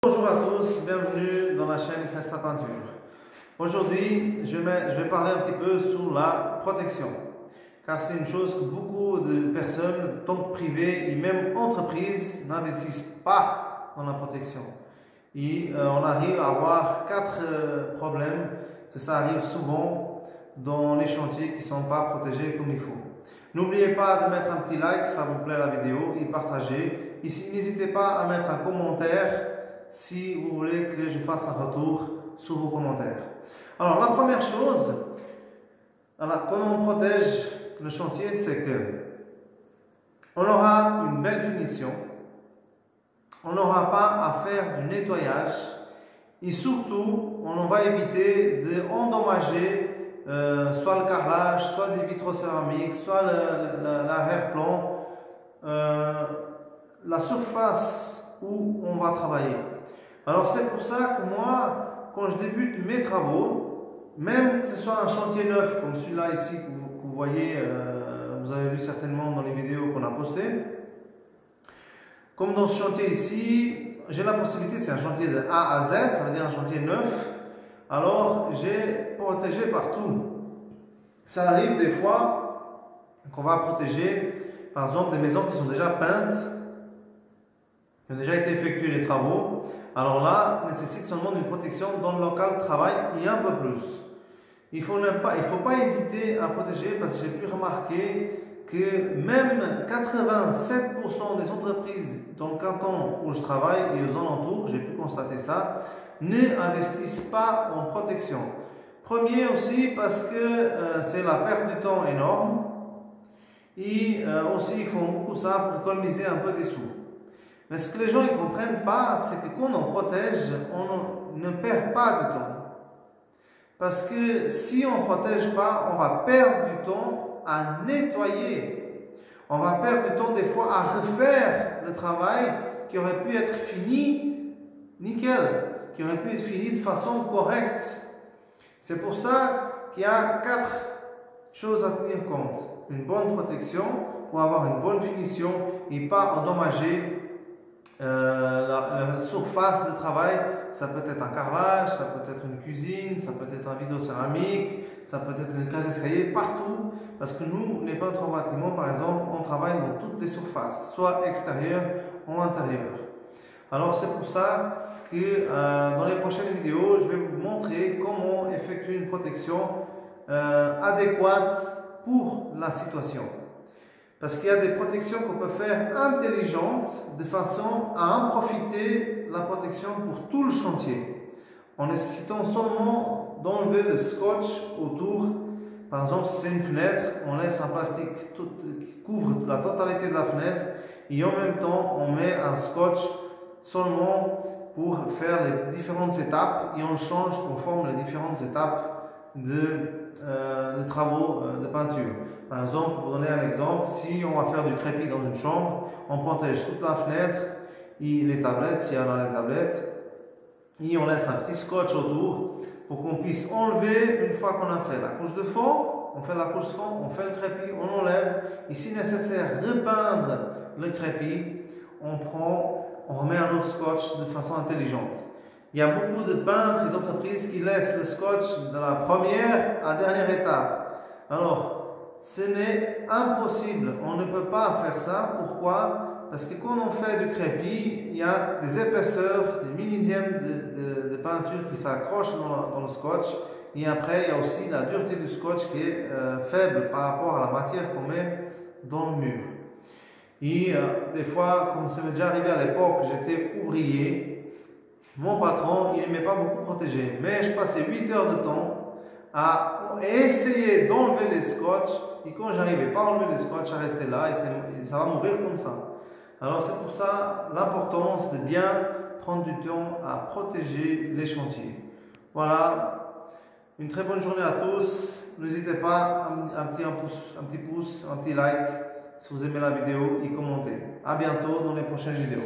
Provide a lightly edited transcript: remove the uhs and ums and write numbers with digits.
Bonjour à tous, bienvenue dans la chaîne Cresta Peinture. Aujourd'hui, je vais parler un petit peu sur la protection, car c'est une chose que beaucoup de personnes, tant que privées et même entreprises, n'investissent pas dans la protection. Et on arrive à avoir quatre problèmes, que ça arrive souvent dans les chantiers qui ne sont pas protégés comme il faut. N'oubliez pas de mettre un petit like, ça vous plaît la vidéo, et partager. Ici, n'hésitez pas à mettre un commentaire si vous voulez que je fasse un retour sur vos commentaires. Alors, la première chose, comment on protège le chantier, c'est que on aura une belle finition, on n'aura pas à faire du nettoyage et surtout, on va éviter d'endommager soit le carrelage, soit des vitraux céramiques, soit l'arrière-plan, la surface où on va travailler. Alors c'est pour ça que moi, quand je débute mes travaux, même que ce soit un chantier neuf comme celui-là ici que vous voyez, vous avez vu certainement dans les vidéos qu'on a postées, comme dans ce chantier ici, j'ai la possibilité, c'est un chantier de A à Z, ça veut dire un chantier neuf, alors j'ai protégé partout. Ça arrive des fois qu'on va protéger, par exemple, des maisons qui sont déjà peintes, qui ont déjà été effectués les travaux. Alors là, nécessite seulement une protection dans le local de travail et un peu plus. Il faut pas hésiter à protéger parce que j'ai pu remarquer que même 87% des entreprises dans le canton où je travaille et aux alentours, j'ai pu constater ça, n'investissent pas en protection. Premier aussi parce que c'est la perte de temps énorme et aussi ils font beaucoup ça pour économiser un peu des sous. Mais ce que les gens ne comprennent pas, c'est que quand on protège, on ne perd pas de temps. Parce que si on ne protège pas, on va perdre du temps à nettoyer. On va perdre du temps des fois à refaire le travail qui aurait pu être fini nickel, qui aurait pu être fini de façon correcte. C'est pour ça qu'il y a quatre choses à tenir compte. Une bonne protection pour avoir une bonne finition et pas endommager la surface de travail. Ça peut être un carrelage, ça peut être une cuisine, ça peut être un vidéo céramique, ça peut être une case d'escalier, partout. Parce que nous, les peintres en bâtiment, par exemple, on travaille dans toutes les surfaces, soit extérieures ou intérieures. Alors c'est pour ça que dans les prochaines vidéos, je vais vous montrer comment effectuer une protection adéquate pour la situation. Parce qu'il y a des protections qu'on peut faire intelligentes de façon à en profiter la protection pour tout le chantier. En nécessitant seulement d'enlever le scotch autour. Par exemple, si c'est une fenêtre, on laisse un plastique qui couvre la totalité de la fenêtre et en même temps, on met un scotch seulement pour faire les différentes étapes et on change conforme les différentes étapes de travaux de peinture. Par exemple, pour donner un exemple, si on va faire du crépi dans une chambre, on protège toute la fenêtre et les tablettes, s'il y en a des tablettes, et on laisse un petit scotch autour pour qu'on puisse enlever une fois qu'on a fait la couche de fond. On fait la couche de fond, on fait le crépi, on enlève, et si nécessaire, repeindre le crépi, on remet un autre scotch de façon intelligente. Il y a beaucoup de peintres et d'entreprises qui laissent le scotch de la première à la dernière étape. Alors, ce n'est impossible, on ne peut pas faire ça. Pourquoi? Parce que quand on fait du crépi, il y a des épaisseurs, des millisièmes de peinture qui s'accrochent dans le scotch. Et après, il y a aussi la dureté du scotch qui est faible par rapport à la matière qu'on met dans le mur. Et des fois, comme ça m'est déjà arrivé à l'époque, j'étais ouvrier, mon patron, il n'aimait pas beaucoup protéger. Mais je passais 8 heures de temps à essayer d'enlever les scotch. Et quand j'arrivais pas à enlever les scotch, à rester là, et ça va mourir comme ça. Alors c'est pour ça l'importance de bien prendre du temps à protéger les chantiers. Voilà, une très bonne journée à tous. N'hésitez pas à un petit pouce, un petit like si vous aimez la vidéo et commentez. À bientôt dans les prochaines vidéos.